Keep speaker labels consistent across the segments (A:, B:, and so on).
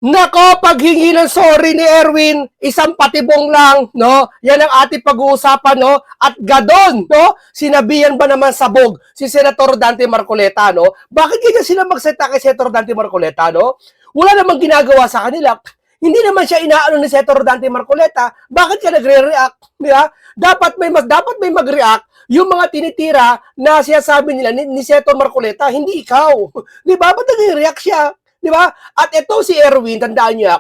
A: Nako, paghingi ng sorry ni Erwin, isang patibong lang, no? Yan ang ating pag-uusapan, no? At gadon, no? Sinabihan ba naman sabog si Senator Dante Marcoleta, no? Bakit ganyan sila magseta kay Senator Dante Marcoleta, no? Wala namang ginagawa sa kanila. Hindi naman siya inaano ni Senator Dante Marcoleta. Bakit ka nagre-react? Di ba? Dapat may mag-react yung mga tinitira na sinasabi nila ni Senator Marcoleta, hindi ikaw. Di ba? Ba't nagre-react siya? Di ba? At ito si Erwin, tandaan niyo,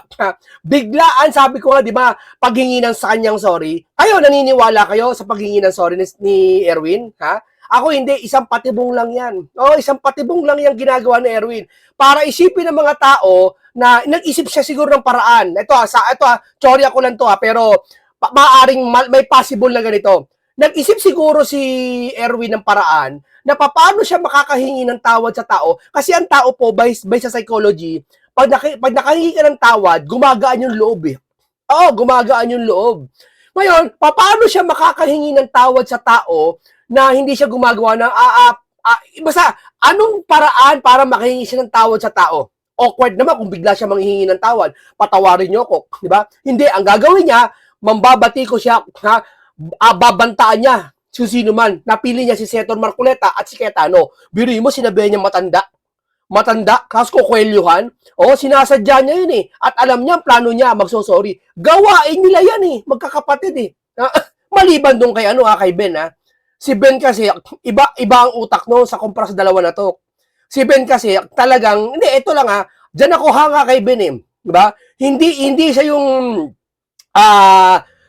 A: biglaan, sabi ko nga, di ba, paghingi ng sa kanyang sorry. Kayo, naniniwala kayo sa paghingi ng sorry ni Erwin? Ha? Ako hindi, isang patibong lang yan. Oh, isang patibong lang yung ginagawa ni Erwin. Para isipin ng mga tao na nag-isip siya siguro ng paraan. Tsorya ko lang to pero maaring may possible na ganito. Nag-isip siguro si Erwin ng paraan na paano siya makakahingi ng tawad sa tao. Kasi ang tao po, based sa psychology, pag nakahingi ka ng tawad, gumagaan yung loob eh. Oo, gumagaan yung loob. Ngayon, paano siya makakahingi ng tawad sa tao na hindi siya gumagawa ng basta, anong paraan para makahingi siya ng tawad sa tao? Awkward naman kung bigla siya manghihingi ng tawad. Patawarin niyo ako, di ba? Hindi, ang gagawin niya, mambabati ko siya, babantaan niya sino man. Napili niya si Senator Marcoleta at si Cayetano. Biro mo, sinabihan niya matanda, kaso kukwelyuhan. O, sinasadya niya yun eh. At alam niya, ang plano niya, magsosorry. Gawain nila yan eh, magkakapatid eh. Maliban doon kay Ben Si Ben kasi, iba ang utak no sa kumpara sa dalawa na to. Si Ben kasi, talagang, hindi, ito lang dyan ako hanga kay Ben eh. Diba? Hindi siya yung,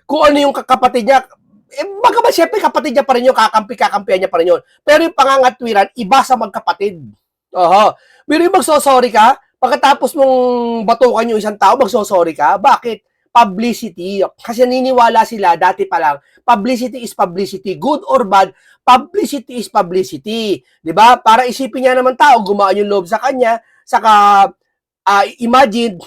A: kung ano yung kapatid niya, baka ba syempre kapatid niya pa rin yun, kakampihan niya pa rin yun. Pero yung pangangatwiran, iba sa magkapatid. Oho. Pero yung magsosorry ka, pagkatapos mong batukan yung isang tao, magsosorry ka. Bakit? Publicity. Kasi naniniwala sila, dati pa lang, publicity is publicity. Good or bad, publicity is publicity. Diba? Para isipin niya naman tao, gumaan yung loob sa kanya, saka, imagine,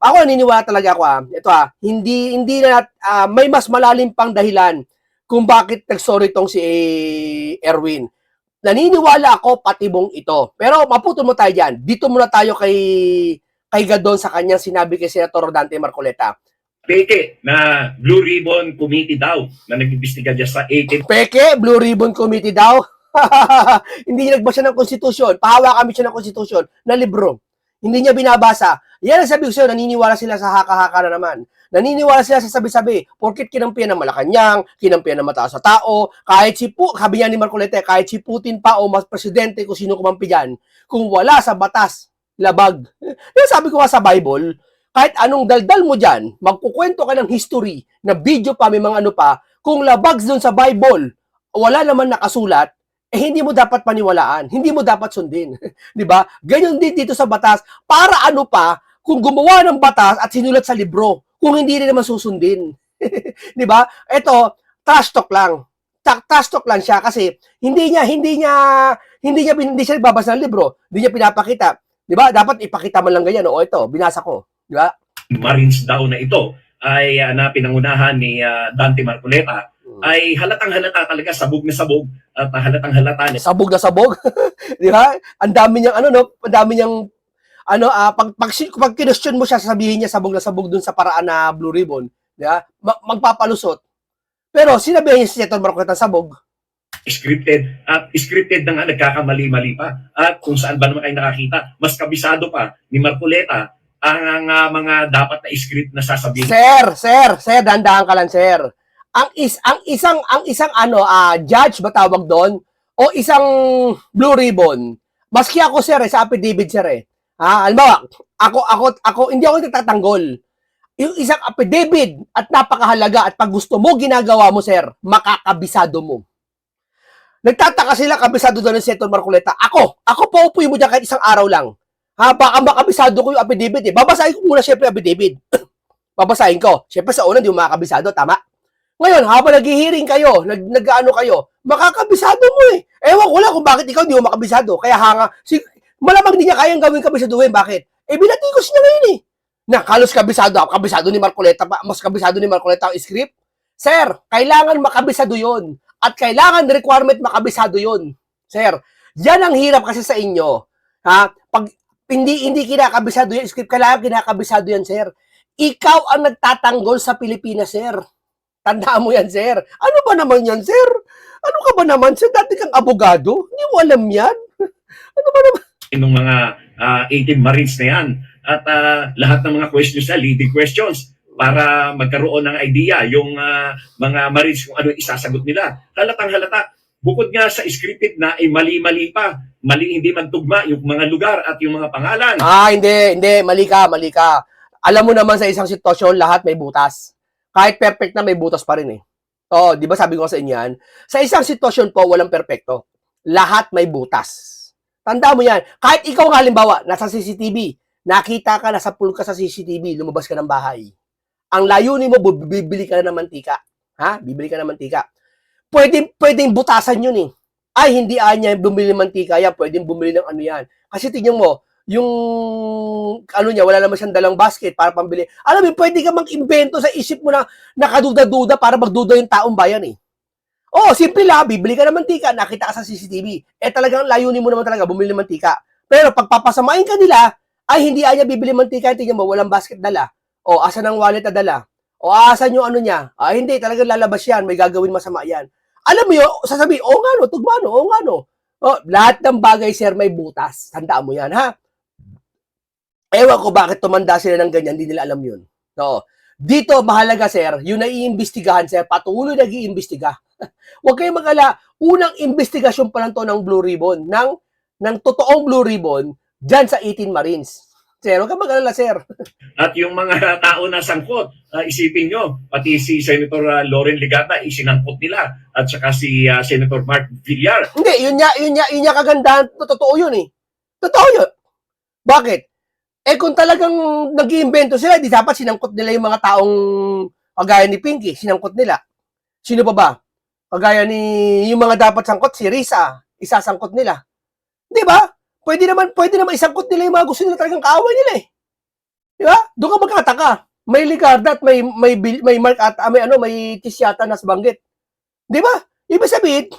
A: ako naniniwala talaga ako ito hindi na may mas malalim pang dahilan kung bakit nagsorry tong si Erwin. Naniniwala ako patibong ito. Pero maputol mo tayo diyan. Dito muna tayo kay Gadon sa kanyang sinabi kay Senator Dante Marcoleta.
B: Peke na Blue Ribbon Committee daw na nag-imbestiga dyan sa 18.
A: Peke, Blue Ribbon Committee daw. Hindi niya nagbasa ng konstitusyon. Pahawa kami siya ng konstitusyon na libro. Hindi niya binabasa. Yan ang sabi ko sa'yo, naniniwala sila sa haka-haka na naman. Naniniwala sila sa sabi-sabi, porkit kinampihan ng Malacanang, kinampihan ng mataas sa tao, kahit sabi niya ni Marcoleta, kahit si Putin pa o mas presidente kung sino kumampi dyan, kung wala sa batas, labag. Yan sabi ko nga sa Bible, kahit anong daldal mo dyan, magkukwento ka ng history, na video pa, may mga ano pa, kung labag doon sa Bible, wala naman nakasulat, hindi mo dapat paniwalaan, hindi mo dapat sundin. 'Di ba? Ganyan din dito sa batas. Para ano pa kung gumawa ng batas at sinulat sa libro, kung hindi rin naman susundin. 'Di ba? Ito, trash talk lang. Trash talk lang siya kasi hindi siya nagbabasa ng libro, hindi niya pinapakita. 'Di ba? Dapat ipakita man lang ganyan, o ito, binasa ko, 'di ba?
B: Marines daw na ito ay na pinangunahan ni Dante Marcoleta ay halatang-halata talaga, sabog na sabog at halatang-halata niya.
A: Sabog na sabog. 'Di ba? Ang dami niyang ang dami niyang pag kinestyon mo siya, sasabihin niya sabog na sabog dun sa paraan na Blue Ribbon, 'di ba? Magpapalusot. Pero sinabihan niya si Senator Marcoleta sabog.
B: Scripted na nga, nagkakamali-mali pa. At kung saan ba naman kayo nakakita, mas kabisado pa ni Marcoleta ang mga dapat na script na sasabihin.
A: Sir, dandahan ka lang, sir. Ang isang judge ba tawag doon o isang Blue Ribbon. Maski ako sir sa affidavit sir halimbawa, ako hindi ako nagtatanggol. Yung isang affidavit at napakahalaga at pag gusto mo ginagawa mo sir, makakabisado mo. Nagtataka sila kabisado doon ng Senator Marcoleta. Ako paupuin mo diyan kahit isang araw lang. Baka makabisado ko yung affidavit Babasahin ko muna syempre affidavit. Babasahin ko. Syempre sa una hindi mo makakabisado, tama? Ngayon, habang nag-hearing kayo, nag-ano kayo, makakabisado mo Ewan ko lang kung bakit ikaw hindi mo makabisado. Kaya malamang hindi niya kayang gawin kabisaduhin. Bakit? Binatikos niya ngayon Na halos kabisado ni Marcoleta pa, mas kabisado ni Marcoleta ang script. Sir, kailangan makabisado yon at kailangan requirement makabisado yon. Sir, yan ang hirap kasi sa inyo. hindi kinakabisado yan, script, kailangan kinakabisado yan, sir. Ikaw ang nagtatanggol sa Pilipinas, sir. Tandaan mo yan, sir. Ano ba naman yan, sir? Ano ka ba naman, sir? Dati kang abogado? Hindi mo alam yan? Ano ba naman?
B: Nung mga 18 Marines na yan. At lahat ng mga questions na, leading questions, para magkaroon ng idea yung mga Marines kung ano isasagot nila. Halatang halata. Bukod nga sa scripted na, mali-mali pa. Mali, hindi magtugma yung mga lugar at yung mga pangalan.
A: Hindi. Mali ka. Alam mo naman sa isang sitwasyon, lahat may butas. Kahit perfect na, may butas pa rin eh. Oo, di ba sabi ko sa inyo yan? Sa isang sitwasyon po, walang perfecto. Lahat may butas. Tanda mo yan. Kahit ikaw nga, halimbawa, nasa CCTV, nakita ka, nasa pool ka sa CCTV, lumabas ka ng bahay. Ang layunin mo, bibili ka na ng mantika. Ha? Bibili ka ng mantika. Pwedeng butasan yun eh. Ay, hindi niya bumili ng mantika yan. Pwedeng bumili ng ano yan. Kasi tingnan mo, yung ano niya, wala naman siyang dalang basket para pambili. Alam mo, pwede ka mag-invento sa isip mo na nakaduda-duda para magduda yung taong bayan eh. Oh, simple lang, bibili ka ng mantika, nakita ka sa CCTV. Talagang layunin mo naman talaga, bumili ng mantika. Pero pag papasamain ka nila, ay hindi niya bibili ng mantika, tingnan mo, walang basket dala. O, asan ang wallet na dala? O, asan yung ano niya? Hindi, talagang lalabas yan, may gagawin masama yan. Alam mo yun, sasabihin, nga no, tugmano, nga no. Lahat ng bagay, sir, may butas. Tandaan mo yan, ha? Ewan ko bakit tumanda sila ng ganyan, hindi nila alam yun. No. Dito, mahalaga, sir, yung naiimbestigahan, sir, patuloy nag-iimbestiga. Huwag kayong mag-ala, unang investigasyon pa lang to ng Blue Ribbon, ng totoong Blue Ribbon, dyan sa 18 Marines. Sir, huwag kang mag-alala, sir.
B: At yung mga tao na sangkot, isipin nyo, pati si Senator Loren Ligata, isinangkot nila, at saka si Senator Mark Villar.
A: Hindi, yun niya kagandahan, totoo yun eh. Totoo yun. Bakit? Kung talagang nag-iimbento sila, di dapat sinangkot nila yung mga taong kagaya ni Pinky, sinangkot nila. Sino pa ba? Kagaya ni yung mga dapat sangkot, si Risa, isasangkot nila. Di ba? Pwede naman isangkot nila yung mga gusto nila talagang kaaway nila eh. Di ba? Doon ka magkataka. May Ligarda at may Mark at may Tisyata na banggit. Di ba? Ibig sabihin,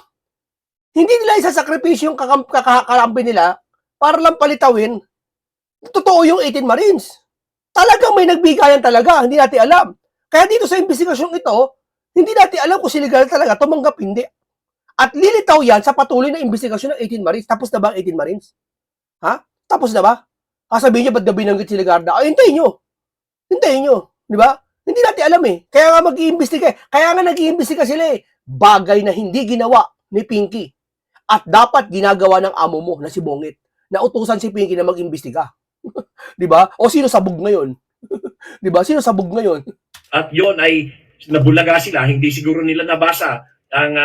A: hindi nila isasakripisyo yung kakakampi nila para lang palitawin. Totoo yung 18 Marines. Talagang may nagbigayan talaga, hindi natin alam. Kaya dito sa investigasyong ito, hindi natin alam kung siligal talaga, tumanggap hindi. At lilitaw yan sa patuloy na investigasyon ng 18 Marines. Tapos na ba ang 18 Marines? Ha? Tapos na ba? Sabihin nyo, ba't gabi binanggit si Ligarda? Hintayin nyo. Di ba? Hindi natin alam eh. Kaya nga mag-iimbestiga. Kaya nga nag-iimbestiga sila eh. Bagay na hindi ginawa ni Pinky. At dapat ginagawa ng amo mo na si Bongit. Nautusan si Pinky na mag-imbestiga. Di ba? O sino sabog ngayon? Di ba? Sino sabog ngayon?
B: At yon ay nabulaga sila, hindi siguro nila nabasa ang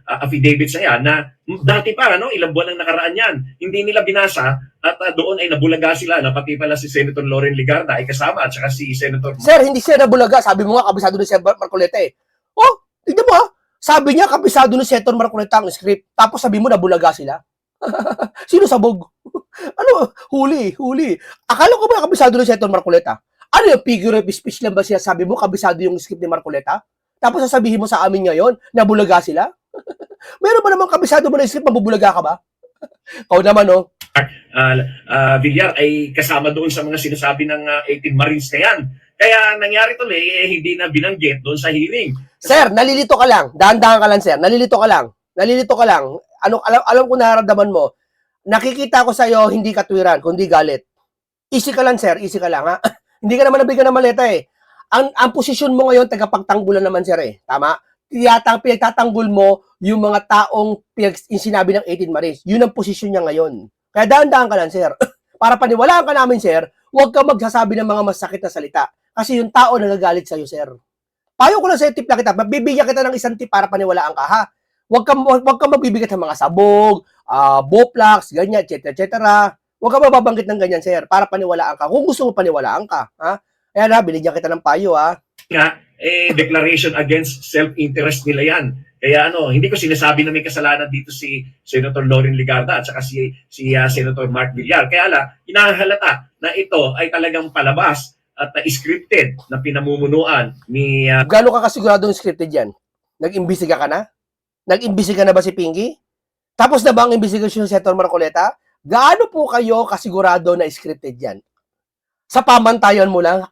B: affidavit sa yan na dati pa, ilang buwan ang nakaraan yan. Hindi nila binasa at doon ay nabulaga sila na pati pala si Senator Loren Ligarda ay kasama at saka si Senator...
A: Sir, hindi siya nabulaga. Sabi mo nga, kabisado ni Senator Marcoleta eh. Tignan mo ha. Sabi niya, kabisado ni Senator Marcoleta ang script. Tapos sabi mo, nabulaga sila. Sino sabog? Huli. Akala ko ba kabisado ni Senator Marcoleta? Ano yung figure of speech lang ba siya? Sabi mo, kabisado yung script ni Marcoleta? Tapos sasabihin mo sa amin ngayon, nabulaga sila? Meron ba namang kabisado mo na script, mabubulaga ka ba? Ikaw naman, no?
B: Villar ay kasama doon sa mga sinasabi ng 18 Marines na yan. Kaya nangyari tuloy, hindi na binanggit doon sa hearing.
A: Sir, nalilito ka lang. Dahan-dahan ka lang, sir. Nalilito ka lang. Alam ko nararamdaman mo. Nakikita ko sa iyo hindi katwiran, kundi galit. Easy ka lang, sir. Easy ka lang, ha? Hindi ka naman nabigyan ng maleta, eh. Ang posisyon mo ngayon, tagapagtanggulan naman, sir, eh. Tama? Pinagtatanggol mo yung mga taong sinabi ng 18 Marines. Yun ang posisyon niya ngayon. Kaya dahan-dahan ka lang, sir. Para paniwalaan ka namin, sir, huwag ka magsasabi ng mga masakit na salita. Kasi yung tao nagagalit sa'yo, sir. Payo ko lang sa'yo, tip na kita. Bibigyan kita ng isang tip para paniwalaan ka, ha? Huwag ka magbibigat ng mga sabog, boplax, ganyan, etc. Huwag ka mababanggit ng ganyan, sir, para paniwalaan ka. Kung gusto mo paniwalaan ka, ha? Ayan na, binigyan kita ng payo, ha?
B: Nga, declaration against self-interest nila yan. Kaya hindi ko sinasabi na may kasalanan dito si Senator Loren Ligarda at saka si Senator Mark Villar. Kaya inahalata na ito ay talagang palabas at scripted na pinamumunuan ni...
A: Gano'n ka kasigurado yung scripted yan? Nag-imbestiga ka na? Nag-imbestiga na ba si Pinky? Tapos na ba ang investigasyon ni Senator Marcoleta? Gaano po kayo kasigurado na scripted yan? Sa pamantayan mo lang?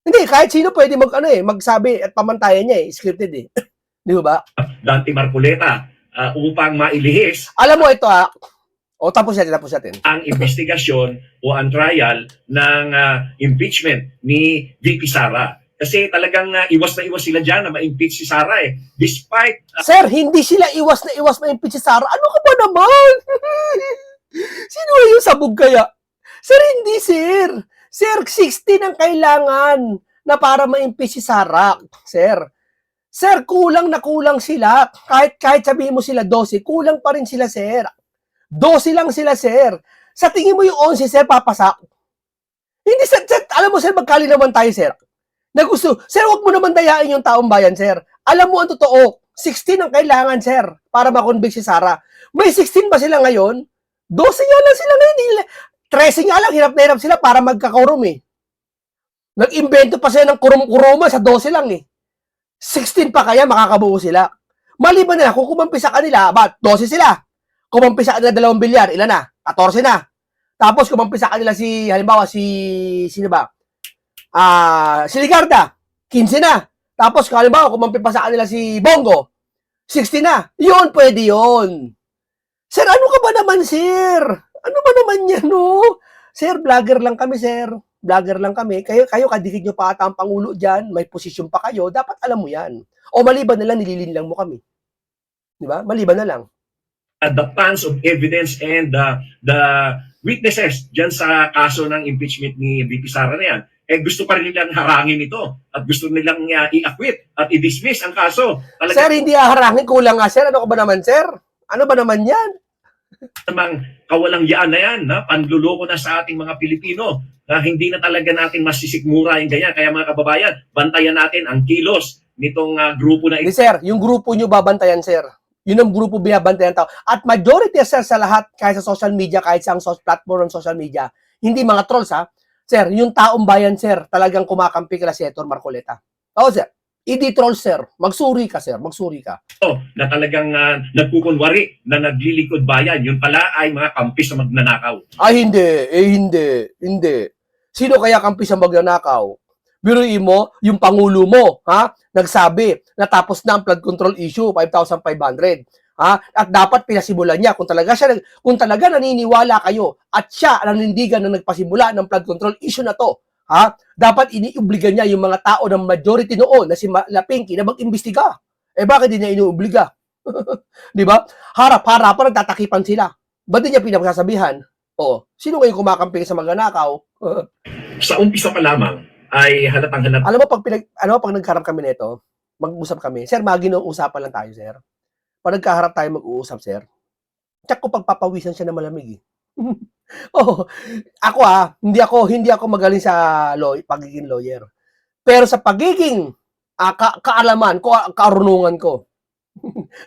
A: Hindi, kahit sino pwede magsabi at pamantayan niya scripted eh. Di ba?
B: Dante Marcoleta upang mailihis
A: Alam mo ito o tapos natin.
B: ang investigasyon o ang trial ng impeachment ni VP Sara. Kasi talagang iwas na iwas sila dyan na ma-impeach si Sara eh. Despite
A: Sir, hindi sila iwas na impeach si Sara. Ano ka ba naman? Sino yung sabog kaya? Sir, hindi sir. Sir, 16 ang kailangan na para ma-impeach si Sara. Sir, kulang na kulang sila. Kahit sabihin mo sila 12, kulang pa rin sila, sir. 12 lang sila, sir. Sa tingin mo yung 11, sir, papasa. Hindi, sir, alam mo, sir, magkali naman tayo, sir. Sir, wag mo naman dayain yung taong bayan, sir. Alam mo ang totoo, 16 ang kailangan, sir, para makonvict si Sara. May 16 ba sila ngayon? 12 nga lang sila ngayon. 13 nga lang, hirap na hirap sila para magkakaroom eh. Nag-invento pa sila ng kurum-kuruma sa 12 lang eh. 16 pa kaya makakabuo sila. Maliban na, kung kumampi sa kanila, 12 sila. Kumampi sa kanila 2 bilyar, ilan na? 14 na. Tapos kumampi sa kanila halimbawa sino ba? Si Ligarda, 15 na. Tapos halimbawa kumampi pa sa kanila si Bongo, 16 na. Yun, pwede yun. Sir, ano ka ba naman, sir? Ano ba naman yan, no? Sir, vlogger lang kami, sir. Vlogger lang kami. Kayo kadikit nyo pa ata ang Pangulo dyan. May posisyon pa kayo. Dapat alam mo yan. O maliban na lang, nililin lang mo kami. Di ba? Maliban na lang.
B: the tons of evidence and the witnesses dyan sa kaso ng impeachment ni VP Sara na yan, gusto pa rin nilang harangin ito at gusto nilang i-acquit at i-dismiss ang kaso.
A: Sir, hindi harangin. Kulang nga, sir. Ano ka ba naman, sir? Ano ba naman yan?
B: Namang kawalang yaan na yan, panluloko na sa ating mga Pilipino na hindi na talaga natin masisikmura yung ganyan. Kaya mga kababayan, bantayan natin ang kilos nitong grupo na ito.
A: Sir, yung grupo nyo babantayan, sir. Yun ang grupo binabantayan tao. At majority, sir, sa lahat, kahit sa social media, kahit sa platform ng social media, hindi mga trolls, Sir, yung taong bayan, sir, talagang kumakampi kila si Hector Marcoleta. Oo, sir. Hindi troll, sir. Magsuri ka, sir. Magsuri ka.
B: Na talagang nagkukunwari na naglilikod bayan. Yun pala ay mga kampis na magnanakaw.
A: Ay, hindi. Sino kaya kampis na magnanakaw? Biruin mo, yung Pangulo mo, nagsabi na tapos na ang flood control issue, 5,500. At dapat pinasimulan niya kung talaga naniniwala kayo at siya ang nanindigan na nagpasimula ng flood control issue na to. Dapat iniubligan niya yung mga tao ng majority noon na si Lapinki na mag-imbestiga. Bakit di niya inuobliga? Di ba? Harap-harapan nagtatakipan sila. Ba't di niya pinagsasabihan? Sino ngayon kumakampi sa magnanakaw?
B: Sa umpisa pa lamang, ay halatang-halat.
A: Alam mo, pag nagharap kami nito, mag-usap kami. Sir, usapan lang tayo, sir. Pag nagkaharap tayo mag-uusap, sir, tsak ko pagpapawisan siya na malamig. Ako hindi ako magaling sa pagiging lawyer. Pero sa pagiging kaalaman ko, karunungan ko.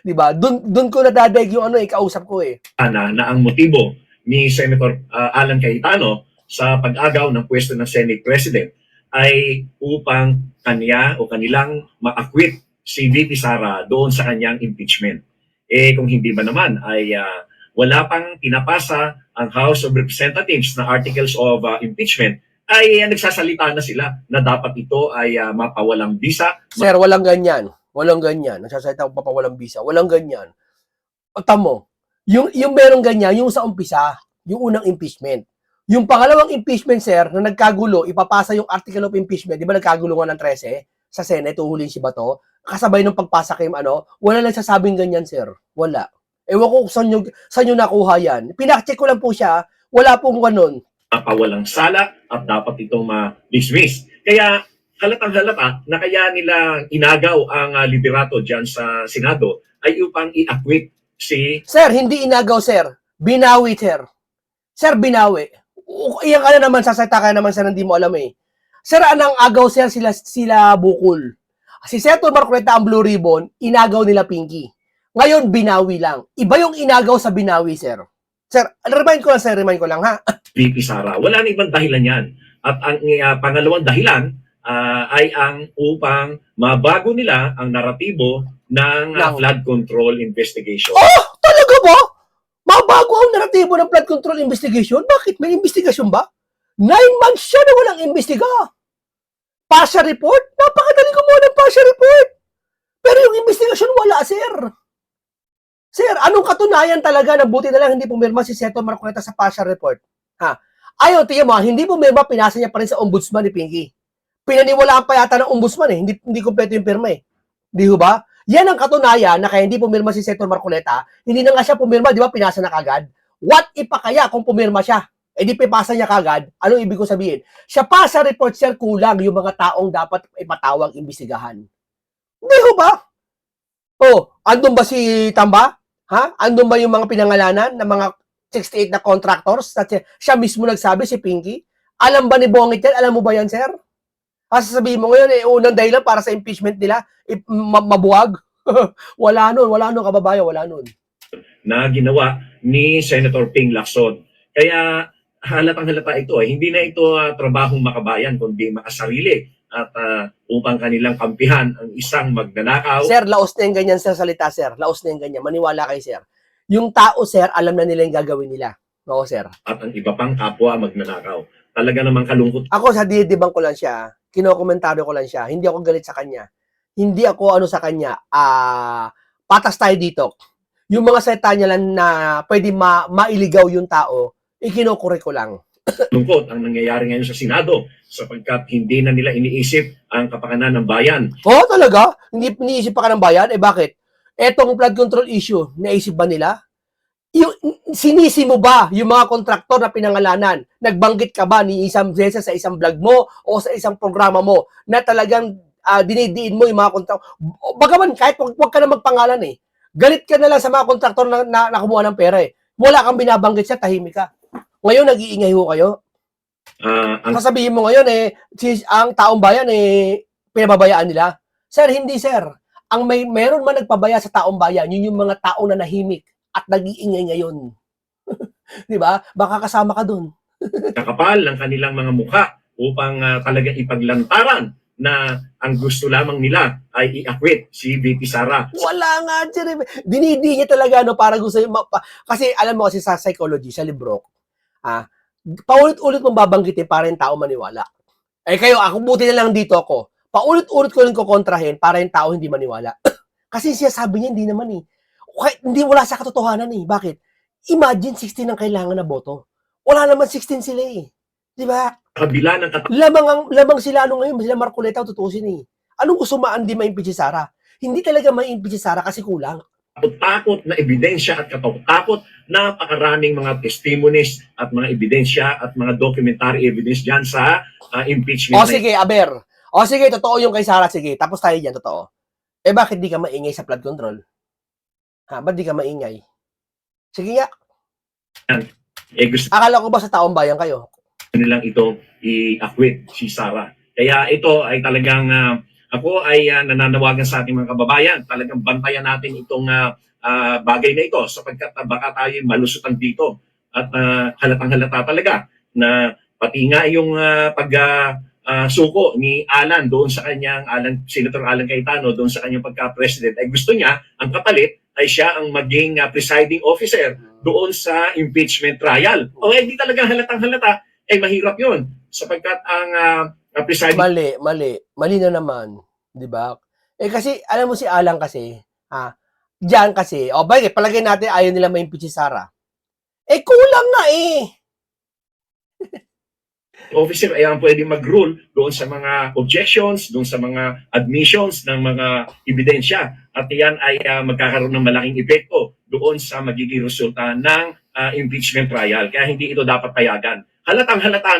A: 'Di ba? Doon ko nadadaig yung kausap ko eh.
B: Na ang motibo ni Senator Alan Cayetano sa pag-agaw ng pwesto ng Senate President ay upang kanilang ma-acquit si VP Sara doon sa kanyang impeachment. Kung hindi ba naman ay wala pang pinapasa ang House of Representatives na articles of impeachment, ay nagsasalita na sila na dapat ito ay mapawalang bisa.
A: Sir, walang ganyan. Walang ganyan. Nagsasalita ko papawalang bisa. Walang ganyan. Tamo, yung merong ganyan, yung sa umpisa, yung unang impeachment. Yung pangalawang impeachment, sir, na nagkagulo, ipapasa yung article of impeachment, di ba nagkagulo nga ng 13 sa Senate, uhulin si Bato, kasabay ng pagpasa kay wala lang sasabing ganyan, sir. Wala. Ewan ko saan nyo nakuha yan. Pinacheck ko lang po siya, wala pong ganun.
B: Mapawalang sala at dapat itong ma-dismiss. Kaya halatang-halata na kaya nila inagaw ang liderato dyan sa Senado ay upang i-acquit si...
A: Sir, hindi inagaw, sir. Binawi, sir. Sir, binawi. Iyan ka na naman, sasayta ka naman sa hindi mo alam eh. Sir, anang agaw, sir, sila Bukol. Si Senator Marcoleta ang Blue Ribbon, inagaw nila Pinky. Ngayon, binawi lang. Iba yung inagaw sa binawi, sir. Sir, remind ko lang, ha?
B: VP Sara. Wala na ibang dahilan yan. At ang pangalawang dahilan ay ang upang mabago nila ang naratibo ng flood control investigation.
A: Oh, talaga ba? Mabago ang naratibo ng flood control investigation. Bakit? May investigasyon ba? 9 months siya na walang imbestiga. Partial report? Napakadali gumawa ng partial report. Pero yung investigasyon wala, sir. Sir, anong katunayan talaga na buti na lang hindi pumirma si Senator Marcoleta sa partial report? Ha? Ayaw, tingnan mo, hindi pumirma, pinasa niya pa rin sa ombudsman ni Pinky. Pinaniwalaan pa yata ng ombudsman eh. Hindi kompleto yung pirma eh. Di ba? Yan ang katunayan na kaya hindi pumirma si Senator Marcoleta, hindi na nga siya pumirma, di ba, pinasa na kagad? What if pa kaya kung pumirma siya? Eh di pipasa niya kagad, anong ibig ko sabihin? Siya pa sa report, sir, kulang yung mga taong dapat ipatawag imbestigahan. Di ba? Oh, andun ba si Tamba? Ha? Andun ba yung mga pinangalanan ng mga 68 na contractors? Siya mismo nagsabi, si Pinky? Alam ba ni Bongit yan? Alam mo ba yan, sir? Sasabihin mo ngayon, unang dahilan para sa impeachment nila, mabuwag. wala nun, kababayan, wala nun.
B: Na ginawa ni Senator Ping Lacson. Kaya halatang-halata ito. Hindi na ito trabahong makabayan, kundi makasarili at upang kanilang kampihan ang isang magnanakaw.
A: Sir, laos na yung ganyan sa salita, sir. Laos na yung ganyan. Maniwala kay sir. Yung tao, sir, alam na nila yung gagawin nila. Oo, sir.
B: At ang iba pang kapwa magnanakaw. Talaga namang kalungkot.
A: Ako, sa didibang ko lang siya. Kinokomentaryo ko lang siya. Hindi ako galit sa kanya. Hindi ako sa kanya. Patas tayo dito. Yung mga salita niya lang na pwede mailigaw yung tao, ikinokore ko lang.
B: Lungkot ang nangyayari ngayon sa Senado sapagkat hindi na nila iniisip ang kapakanan ng bayan.
A: Oh, talaga? Hindi iniisip pa ka ng bayan? Eh bakit? Etong flood control issue, naisip ba nila? Yung, sinisi mo ba yung mga kontraktor na pinangalanan? Nagbanggit ka ba ni isang beses sa isang vlog mo o sa isang programa mo na talagang dinidiin mo yung mga kontraktor? Bagaman, kahit wag ka na magpangalan eh. Galit ka na lang sa mga kontraktor na nakumuha ng pera eh. Wala kang binabanggit siya, tahimik ka. Ngayon, nag-iingay ho kayo. Sasabihin mo ngayon ang taong bayan pinababayaan nila. Sir, hindi sir. Ang meron man nagpabaya sa taong bayan, yun yung mga taong na nahimik at nag-iingay ngayon. Di ba? Baka kasama ka dun.
B: Kakapal ng kanilang mga mukha upang talagang ipaglantaran na ang gusto lamang nila ay i-acquit si VP Sara.
A: Wala nga, sir. Dinidi niya talaga, para gusto kasi alam mo kasi sa psychology, sa libro, paulit-ulit mong babanggitin para yung tao maniwala. Kayo, ako buti na lang dito ako. Paulit-ulit ko rin kukontrahin para yung tao hindi maniwala. Kasi siya sabi niya, hindi naman hindi wala sa katotohanan Bakit? Imagine 16 ang kailangan na boto. Wala naman 16 sila Di ba?
B: Kabila ng
A: Lamang sila ngayon, sila Marcoleta, tutusin Anong gusto di ma-impeach si Sara? Hindi talaga ma-impeach si Sara kasi kulang.
B: Takot na ebidensya at katakot napakaraming mga testimonies at mga ebidensya at mga documentary evidence dyan sa impeachment.
A: Sige, Aber. Sige, totoo yung kay Sara. Sige, tapos tayo dyan, totoo. Bakit di ka maingay sa flood control? Ba't di ka maingay? Sige nga.
B: Gusto
A: Akala ko ba sa taong bayan kayo?
B: nilang ito i-acquit si Sara. Kaya ito ay talagang ako ay nananawagan sa ating mga kababayan. Talagang bantayan natin itong bagay na ito sapagkat baka tayo malusutan dito. At halatang-halata talaga na pati nga yung suko ni Alan doon sa kanyang Senator Alan Cayetano doon sa kanyang pagka-president ay gusto niya ang kapalit ay siya ang maging presiding officer doon sa impeachment trial. Hindi talaga halatang-halata mahirap yun sapagkat ang presiding...
A: Mali na naman. Di ba? Kasi, alam mo si Alan kasi, diyan kasi, bakit? Palagay natin ayaw nila ma-impeach si Sara. Kulang nga
B: Officer ay ang pwede mag-rule doon sa mga objections, doon sa mga admissions ng mga ebidensya. At yan ay magkakaroon ng malaking epekto doon sa magiging resulta ng impeachment trial. Kaya hindi ito dapat payagan. Halatang-halata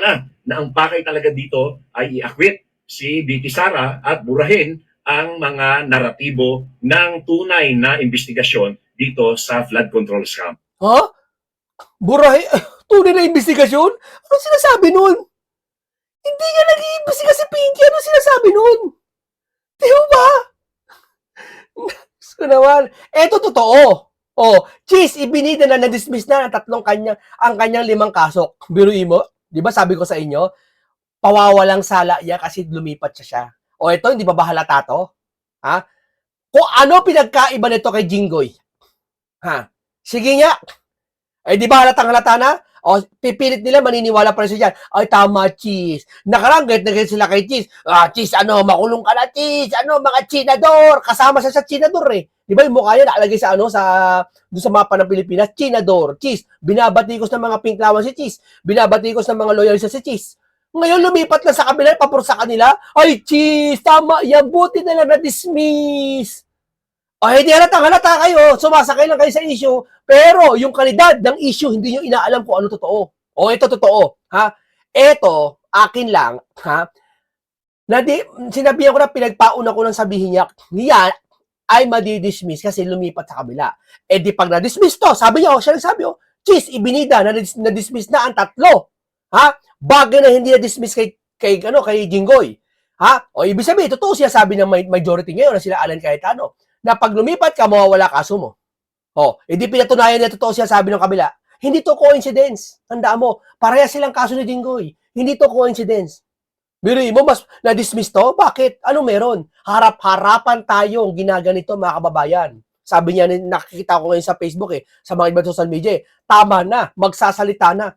B: na ang pakay talaga dito ay i-acquit si VP Sara at burahin ang mga naratibo ng tunay na investigasyon dito sa flood control scam.
A: Burahin? Tunay na investigasyon? Anong sinasabi nun? Hindi nga nag-iimbestiga si Pinky. Anong sinasabi nun? Di ba? Gusto naman. Eto totoo. Cheese, ibinida na, na-dismiss na ang kanyang 5 kaso. Biruin mo. Di ba sabi ko sa inyo, pawawalang sala niya kasi lumipat siya. Ito, hindi ba halata to? Kung ano pinagkaiba nito kay Jinggoy? Sige nga. Di ba halata na? O, pipilit nila, maniniwala pa rin sila dyan. Ay, tama, Cheese. Nakarangget na ganyan sila kay Cheese. Cheese, makulong ka na, Cheese. Mga chinador. Kasama siya sa chinador eh. Di ba yung mukha niya nakalagay sa doon sa mapa ng Pilipinas, chinador, Cheese. Binabatikos ng mga pinklawan si Cheese. Binabatikos ng mga loyalista si Cheese. Ngayon, lumipat na sa kabila, papuro sa kanila. Ay, Cheese, tama yan. Buti na lang na-dismiss. Hindi halata kayo, sumasakay lang kayo sa issue, pero yung kalidad ng issue, hindi nyo inaalam kung ano totoo. Ito totoo, ha? Ito, akin lang, ha? Sinabihan ko na pinagpauna ko ng sabihin niya ay madidismiss kasi lumipat sa kabila. Di pag na-dismiss to, sabi niya, siya nagsabi, Cheese, ibinida, na-dismiss na ang tatlo. Ha? Bagay na hindi na-dismiss kay Jinggoy. Ha? Ibig sabihin, totoo siya sabi ng majority ngayon na sila Alan Cayetano na pag lumipat ka, mawawala kaso mo. Hindi pinatunayan na totoo siya sabi ng kabila. Hindi to coincidence. Tandaan mo, pareha silang kaso ni Jinggoy. Hindi to coincidence. Biruin mo, mas na-dismiss to? Bakit? Ano meron? Harap-harapan tayong ginaganito, mga kababayan. Sabi niya, nakikita ko ngayon sa Facebook sa mga ibang social media tama na, magsasalita na.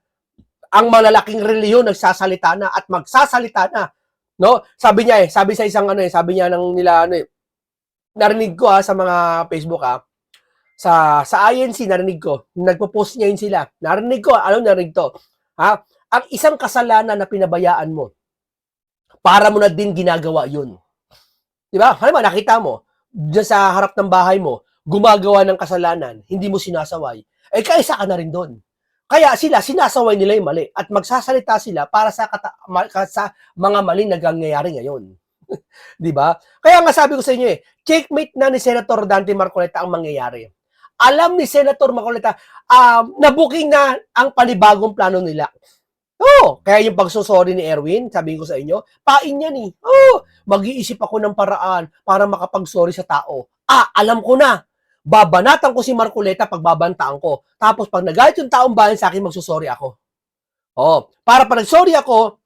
A: Ang malalaking reliyon nagsasalita na at magsasalita na. No? Sabi niya sabi sa isang sabi niya narinig ko sa mga Facebook sa INC narinig ko, nagpo-post niya yun sila. Narinig ko, narinig to. Ang isang kasalanan na pinabayaan mo, para mo na din ginagawa yun. Di ba? Halimbawa, nakita mo, dyan sa harap ng bahay mo, gumagawa ng kasalanan, hindi mo sinasaway, kaisa ka na rin doon. Kaya sila, sinasaway nila yung mali at magsasalita sila para sa mga mali na nangyayari ngayon. Di ba? Kaya nga sabi ko sa inyo checkmate na ni Senator Dante Marcoleta ang mangyayari. Alam ni Senator Marcoleta, na-booking na ang panibagong plano nila. Kaya yung pagsusorry ni Erwin, sabihin ko sa inyo, pain yan mag-iisip ako ng paraan para makapag-sorry sa tao. Alam ko na. Babanatan ko si Marcoleta pag babantaan ko. Tapos pag nagalit yung taong bayan sa akin, magsusorry ako. Para pag nag-sorry ako,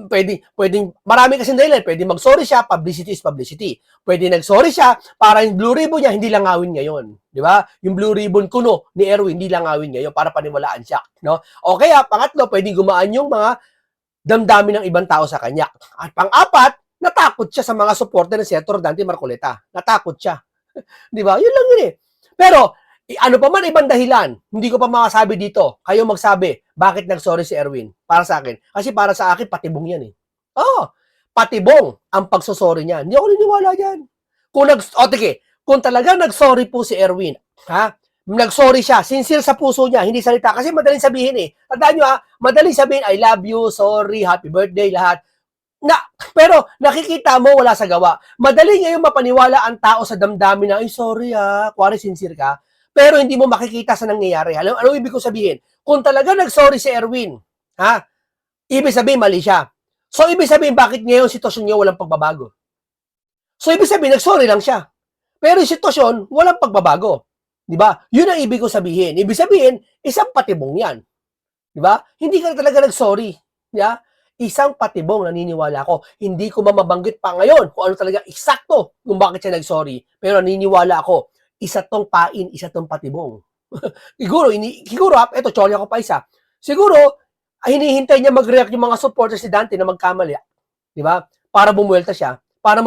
A: pwedeng, marami kasi dahilan. Pwede mag-sorry siya, publicity is publicity. Pwede nag-sorry siya, para yung blue ribbon niya, hindi langawin ngayon. Di ba? Yung blue ribbon kuno ni Erwin, hindi langawin ngayon para paniwalaan siya. No? O kaya, pangatlo, pwede gumaan yung mga damdamin ng ibang tao sa kanya. At pang-apat, natakot siya sa mga supporter ng Senator Dante Marcoleta. Natakot siya. Di ba? Yun lang yun Pero, ano pa man ibang dahilan, hindi ko pa makasabi dito. Kayo magsabi, bakit nag-sorry si Erwin? Para sa akin. Kasi para sa akin, patibong yan patibong ang pagsosorry niya. Hindi ako niniwala dyan. Kung talaga nag-sorry po si Erwin, nag-sorry siya, sincere sa puso niya, hindi salita. Kasi madaling sabihin Tandaan nyo madaling sabihin, I love you, sorry, happy birthday, lahat. Pero nakikita mo wala sa gawa. Madali ngayon mapaniwala ang tao sa damdamin na, ay sorry kuwari sincere ka. Pero hindi mo makikita sa nangyayari. Ano ibig ko sabihin? Kung talaga nag-sorry si Erwin, ibig sabihin mali siya. So, ibig sabihin, bakit ngayon sitwasyon niya walang pagbabago? So, ibig sabihin, nag-sorry lang siya. Pero yung sitwasyon, walang pagbabago. Di ba? Yun ang ibig ko sabihin. Ibig sabihin, isang patibong yan. Di ba? Hindi ka talaga nag-sorry. Isang patibong, naniniwala ko. Hindi ko mamabanggit pa ngayon kung ano talaga eksakto kung bakit siya nag-sorry. Pero naniniwala ako, isa tong pain, isa tong patibong. Siguro, eto, chorya ko pa isa. Siguro, hinihintay niya mag-react yung mga supporters ni Dante na magkamali. Di ba? Para bumuelta siya. Para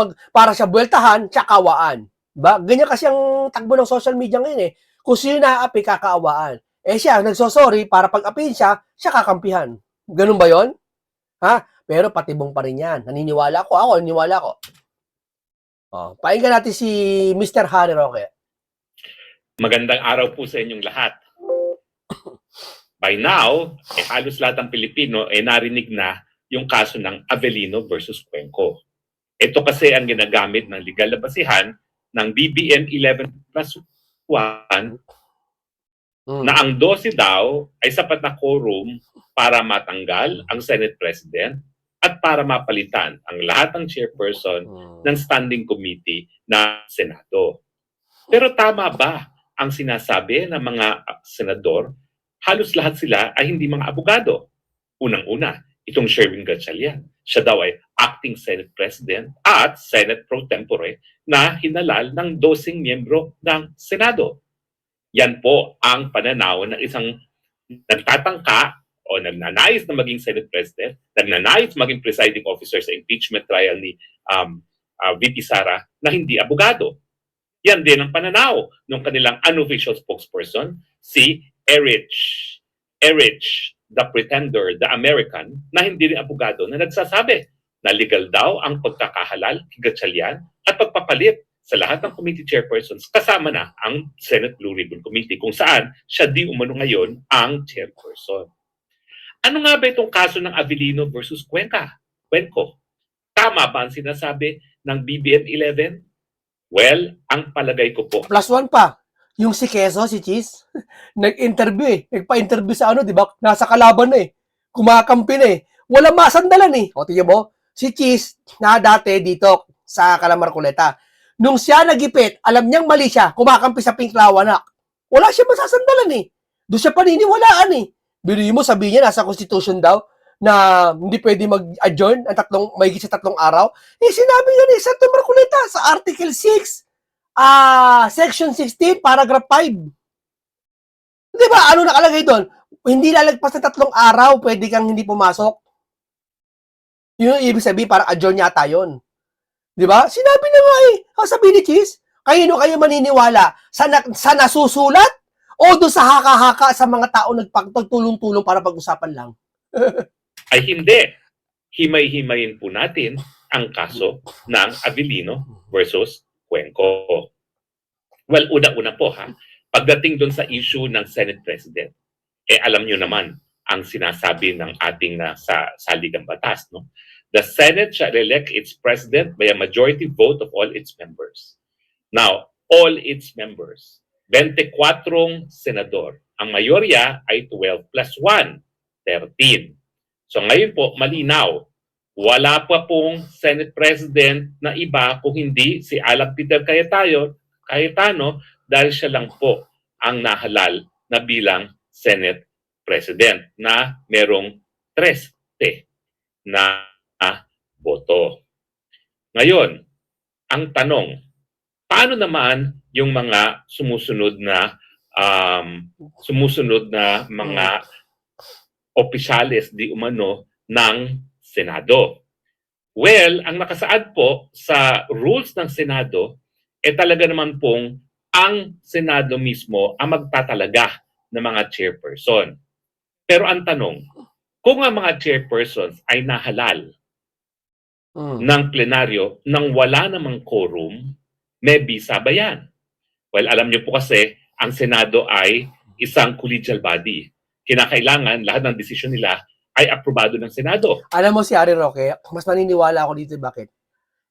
A: siya bueltahan, siya kawaan. Di ba? Ganyan kasi ang takbo ng social media ngayon Kung sino na-api, kakaawaan. Siya, nagsosorry, para pag-apihin siya kakampihan. Ganun ba yon? Pero patibong pa rin yan. Naniniwala ko. Pakinggan natin si Mr. Harry Roque.
C: Magandang araw po sa inyong lahat. By now, halos lahat ng Pilipino narinig na yung kaso ng Avellino versus Cuenco. Ito kasi ang ginagamit ng legal na basihan ng BBM 11+1 na ang 12 daw ay sapat na quorum para matanggal ang Senate President at para mapalitan ang lahat ng chairperson ng standing committee na Senado. Pero tama ba ang sinasabi ng mga senador? Halos lahat sila ay hindi mga abogado. Unang-una, itong Sherwin Gatchalian. Siya daw ay acting Senate President at Senate pro tempore na hinalal ng 12 miyembro ng Senado. Yan po ang pananaw ng isang nagtatangka o nagnanais na maging Senate President, nagnanais maging presiding officer sa impeachment trial ni VP Sara na hindi abogado. Yan din ang pananaw ng kanilang unofficial spokesperson, si Erich, the Pretender, the American, na hindi rin abogado, na nagsasabi na legal daw ang pagkakahalal, higatsalian, at pagpapalit sa lahat ng committee chairpersons, kasama na ang Senate Blue Ribbon Committee, kung saan siya di umano ngayon ang chairperson. Ano nga ba itong kaso ng Avellino versus Cuenco? Tama ba ang sinasabi ng BBM 11? Well, ang palagay ko po,
A: +1 pa. Yung si Quezon, si Cheese, nag-interview eh. Nagpa-interview sa ano, di ba? Nasa kalaban na eh. Kumakampi na eh. Wala masandalan eh. O, tingnan mo, si Cheese, na dati dito sa Calamarcoleta, nung siya nagipit, alam niyang mali siya, kumakampi sa Pinklawanak. Wala siya masasandalan eh. Doon siya paniniwalaan eh. Biruin mo, sabihin niya, nasa Constitution daw, na hindi pwede mag-adjourn ang mahigit sa 3 araw. Eh, sinabi niya ni Senator Marcoleta sa Article 6, Section 16, Paragraph 5. Di ba? Ano nakalagay doon? Hindi lalagpas na 3 araw, pwede kang hindi pumasok. Yun yung ibig sabihin, parang adjourn yata yun. Di ba? Sinabi na nga eh. Sabi ni Cheese, kayo maniniwala sa nasusulat o doon sa haka-haka sa mga tao nagpagtulong-tulong para pag-usapan lang?
C: ay hindi. Himay-himayin po natin ang kaso ng Avellino versus Cuenco. Well, una-una po ha, pagdating doon sa issue ng Senate President, alam nyo naman ang sinasabi ng ating sa saligang batas, no? The Senate shall elect its president by a majority vote of all its members. Now, all its members, 24 senador. Ang mayorya ay 12 plus 1, 13. So ngayon po, malinaw, wala pa pong Senate President na iba kung hindi si Alan Peter Cayetano dahil siya lang po ang nahalal na bilang Senate President na merong 13 na boto. Ngayon, ang tanong, paano naman yung mga sumusunod na mga opisyales di umano ng Senado? Well, ang nakasaad po sa rules ng Senado, talaga naman pong ang Senado mismo ang magtatalaga ng mga chairperson. Pero ang tanong, kung ang mga chairpersons ay nahalal ng plenaryo nang wala namang quorum, may bisa ba yan? Well, alam niyo po kasi, ang Senado ay isang collegial body. Kinakailangan lahat ng desisyon nila ay aprobado ng Senado.
A: Alam mo si Ari Roque, mas naniniwala ako dito, bakit?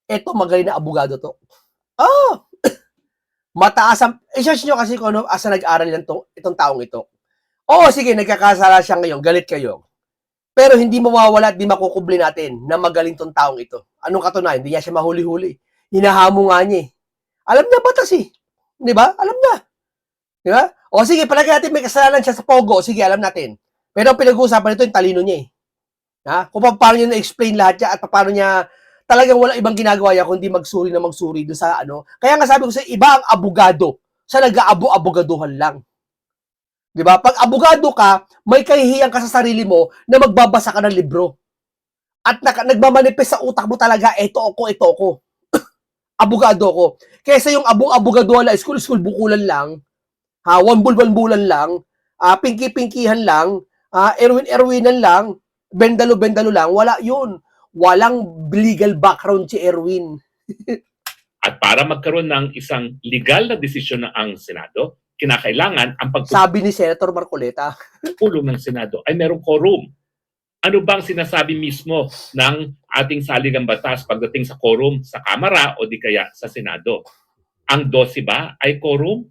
A: Eto, magaling na abogado to. Oh! Mataas ang... I-search nyo kasi kung ano, asa nag-aral yan itong taong ito. Oo, sige, nagkakasala siya ngayon, galit kayo. Pero hindi mawawala at di makukubli natin na magaling tong taong ito. Anong katunayan? Hindi niya siya mahuli-huli. Hinahamo nga niya eh. Alam niya batas eh. Di ba? Alam niya. Di ba? O sige, palagi natin may kasalanan siya sa Pogo. Sige, alam natin. Pero ang pinag-uusapan nito yung talino niya eh. Ha? Kung paano niya na-explain lahat niya at paano niya talagang wala ibang ginagawa niya kundi magsuri doon sa ano. Kaya nga sabi ko sa iba ang abogado. Sa nag-aabo-abogaduhan lang. Di ba? Pag abogado ka, may kahihiyan ka sa sarili mo na magbabasa ka ng libro. At nagmamanifest sa utak mo talaga, ito ako. Abogado ko. Kaysa yung abogado lang, school bukulan lang, one-bulan lang, pinky-pinkyhan lang, Erwinan lang, bendalo lang, wala yun. Walang legal background si Erwin.
C: At para magkaroon ng isang legal na desisyon ng ang Senado, kinakailangan ang
A: Sabi ni Senator Marcoleta.
C: pagpulong ng Senado ay merong quorum. Ano bang sinasabi mismo ng ating saligang batas pagdating sa quorum sa Kamara o di kaya sa Senado? Ang 12 ba ay quorum?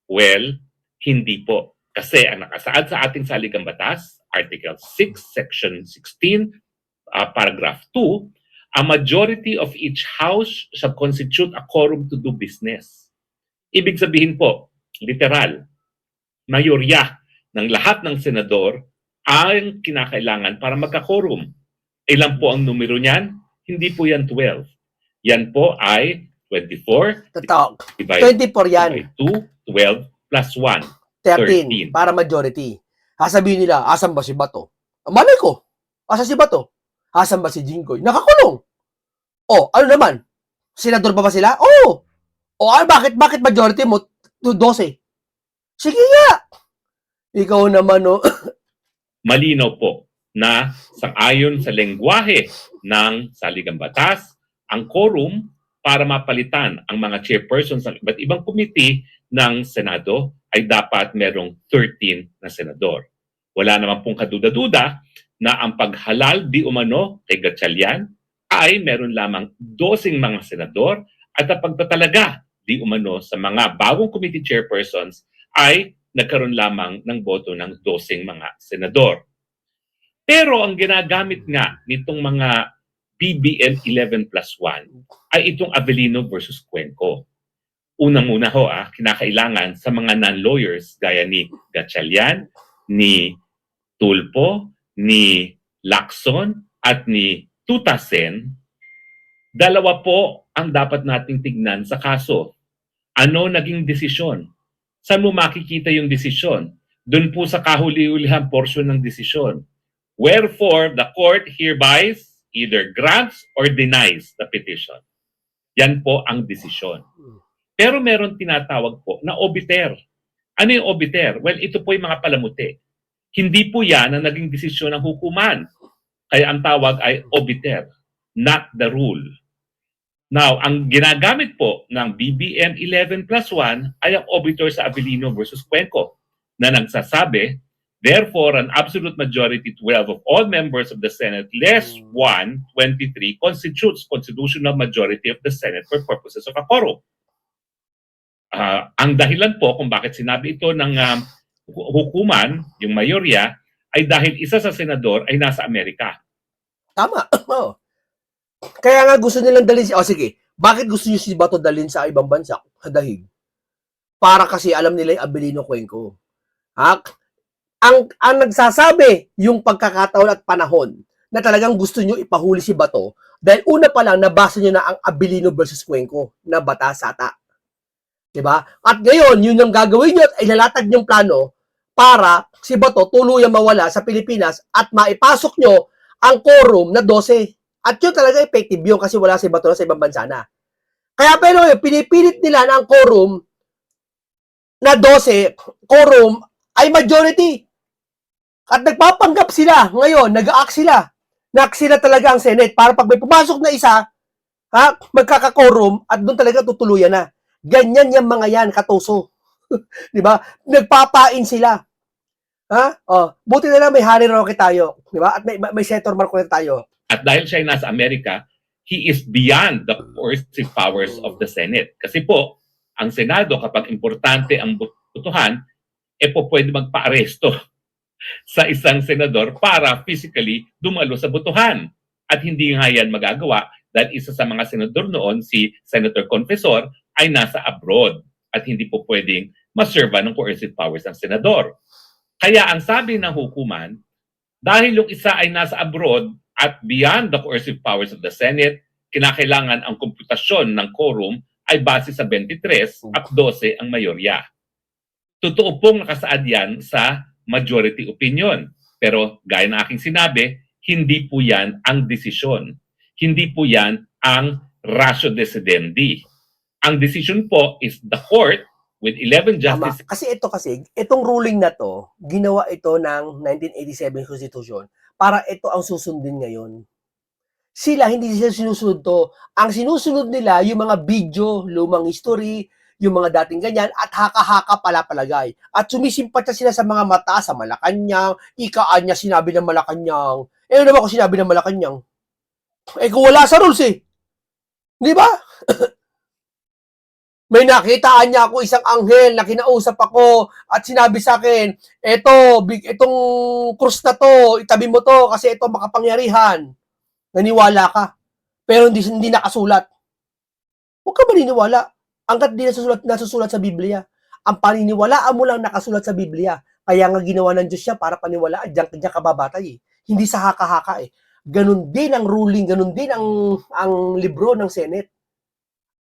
C: Well, hindi po. Kasi ang nakasaad sa ating saligang batas, Article 6, Section 16, Paragraph 2, a majority of each house shall constitute a quorum to do business. Ibig sabihin po, literal, mayorya ng lahat ng senador ang kinakailangan para magka-quorum. Ilan po ang numero niyan? Hindi po yan 12. Yan po ay 24
A: Totoo.
C: divided
A: 24 yan.
C: by 2, 12 plus 1.
A: 13 para majority. Sasabihin nila, asan ba si Bato? Malay ko. Asan si Bato? Asan ba si Jinggoy? Nakakulong. Ano naman? Senador ba sila? Bakit majority mo 12? Sige nga. Ikaw naman,
C: Malinaw po na sang-ayon sa lengguwahe ng saligang batas, ang quorum para mapalitan ang mga chairpersons ng iba't ibang committee ng Senado ay dapat merong 13 na senador. Wala naman pong kaduda-duda na ang paghalal di umano kay Gatchalian ay meron lamang 12 mga senador at ang pagtatalaga di umano sa mga bagong committee chairpersons ay nagkaroon lamang ng boto ng 12 mga senador. Pero ang ginagamit nga nitong mga BBM 11+1 ay itong Avellino versus Cuenco. Unang-una kinakailangan sa mga non-lawyers gaya ni Gatchalian, ni Tulfo, ni Lacson, at ni Tutasen, dalawa po ang dapat nating tignan sa kaso. Ano naging desisyon? Saan mo makikita yung desisyon? Doon po sa kahuli-hulihang portion ng desisyon. Wherefore, the court hereby either grants or denies the petition. Yan po ang desisyon. Pero meron tinatawag po na obiter. Ano yung obiter? Well, ito po yung mga palamuti. Hindi po yan ang naging desisyon ng hukuman. Kaya ang tawag ay obiter, not the rule. Now, ang ginagamit po ng BBM 11+1 ay ang obiter sa Avellino versus Cuenco na nagsasabi, therefore, an absolute majority 12 of all members of the Senate, less 123, constitutes constitutional majority of the Senate for purposes of a quorum. Ang dahilan po kung bakit sinabi ito ng hukuman, yung mayorya, ay dahil isa sa senador ay nasa Amerika.
A: Tama. Kaya nga gusto nilang dalhin sige, bakit gusto niyo si Bato dalhin sa ibang bansa? Sa dahig. Para kasi alam nila yung Avellino Cuenco. Ang nagsasabi yung pagkakataon at panahon na talagang gusto niyo ipahuli si Bato dahil una pa lang nabasa niyo na ang Avellino versus Cuenco na batas ata. Diba? At ngayon, yun yung gagawin nyo at ilalatag yung plano para si Bato tuluyang mawala sa Pilipinas at maipasok nyo ang quorum na 12. At yun talaga effective yun kasi wala si Bato na sa ibang bansa na. Kaya pero pinipilit nila na ang quorum na 12, quorum ay majority. At nagpapanggap sila ngayon, nag-act sila. Nag sila talaga ang Senate para pag may pumasok na isa, magkaka-quorum at doon talaga tutuluyan na. Ganyan yung mga yan, katuso. Di ba? Nagpapain sila. Buti na lang may Harry Roque tayo. Di ba? At may Senator Marcoleta tayo.
C: At dahil siya ay nasa Amerika, he is beyond the coercive powers of the Senate. Kasi po, ang Senado, kapag importante ang botohan, po pwede magpa-aresto sa isang senador para physically dumalo sa botohan. At hindi nga yan magagawa dahil isa sa mga senador noon, si Senator Confessor, ay nasa abroad at hindi po pwedeng maserva ng coercive powers ng senador. Kaya ang sabi ng hukuman, dahil yung isa ay nasa abroad at beyond the coercive powers of the Senate, kinakailangan ang komputasyon ng quorum ay base sa 23 at 12 ang mayorya. Totoo pong nakasaad yan sa majority opinion. Pero gaya ng aking sinabi, hindi po yan ang desisyon. Hindi po yan ang ratio decidendi. Ang decision po is the court with 11 justices.
A: Kasi itong ruling na to, ginawa ito ng 1987 Constitution para ito ang susundin ngayon. Sila, hindi sila sinusunod to. Ang sinusunod nila, yung mga video, lumang history, yung mga dating ganyan, at haka-haka pala palagay. At sumisimpatya sila sa mga mata, sa Malacanang, ikaan niya sinabi ng Malacanang. Ano naman kung sinabi ng Malacanang? Kung wala sa rules Di ba? May nakitaan niya ako isang anghel na kinausap ako at sinabi sa akin, itong krus na to, itabi mo to kasi ito makapangyarihan. Naniwala ka. Pero hindi nakasulat. Huwag ka maniniwala. Hanggat di nasusulat sa Biblia. Ang paniniwalaan mo lang nakasulat sa Biblia. Kaya nga ginawa ng Diyos siya para paniwalaan. Diyan ka babatay. Hindi sa haka-haka Ganun din ang ruling, ganun din ang libro ng Senate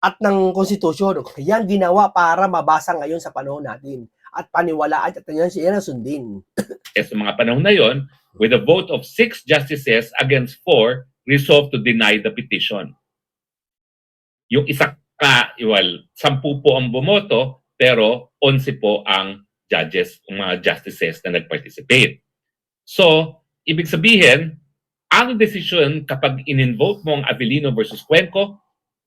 A: at ng konstitusyon. Yan ginawa para mabasa ngayon sa panahon natin. at paniwalaan at yan ang sundin.
C: Sa mga panahon na yon, with a vote of 6 justices against 4, resolved to deny the petition. Yung isa well, 10 po ang bumoto, pero 11 po ang judges, ang mga justices na nag-participate. So, ibig sabihin, ang decision kapag in-invoke mo ang Avellino versus Cuenco,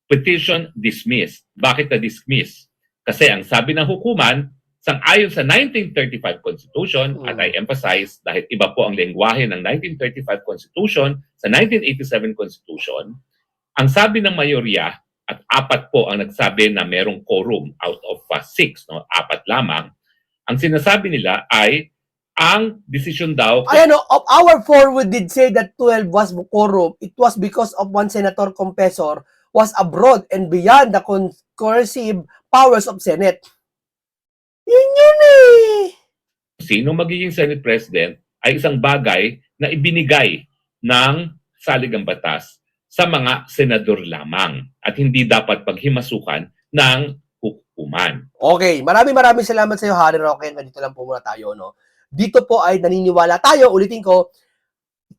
C: petition dismissed. Bakit na-dismiss? Kasi ang sabi ng hukuman, sang-ayon sa 1935 Constitution, at I emphasize, dahil iba po ang lengguwahe ng 1935 Constitution sa 1987 Constitution, ang sabi ng mayorya, at 4 po ang nagsabi na merong quorum out of 6, no? 4 lamang, ang sinasabi nila ay ang decision daw...
A: Of our 4 we did say that 12 was quorum. It was because of one senator confessor was abroad and beyond the coercive powers of Senate. Yun eh.
C: Sino magiging Senate President ay isang bagay na ibinigay ng saligang batas sa mga senador lamang at hindi dapat paghimasukan ng hukuman.
A: Okay, maraming salamat sa iyo, Harry Roque. Dito lang po muna tayo, no? Dito po ay naniniwala tayo, ulitin ko,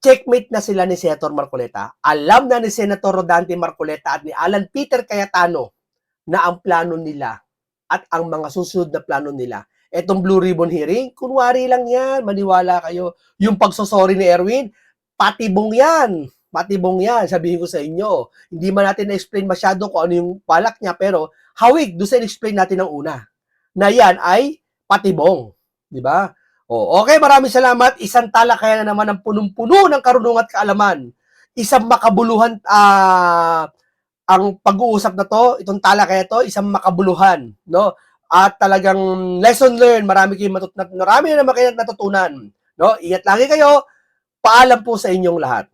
A: checkmate na sila ni Senator Marcoleta. Alam na ni Senator Rodante Marcoleta at ni Alan Peter Cayetano na ang plano nila at ang mga susunod na plano nila. Etong Blue Ribbon hearing, kunwari lang yan, maniwala kayo. Yung pagsosorry ni Erwin, patibong yan. Patibong yan, sabihin ko sa inyo. Hindi man natin na-explain masyado kung ano yung balak niya, pero hawig, doon sa explain natin ng una. Na yan ay patibong. Di ba? Okay, maraming salamat. Isang talakayan na naman ng punong-puno ng karunungan at kaalaman. Isang makabuluhan, ang pag-uusap na to, itong talakaya to, isang makabuluhan. No? At talagang lesson learned, marami na naman kayo natutunan. No? Ingat lagi kayo. Paalam po sa inyong lahat.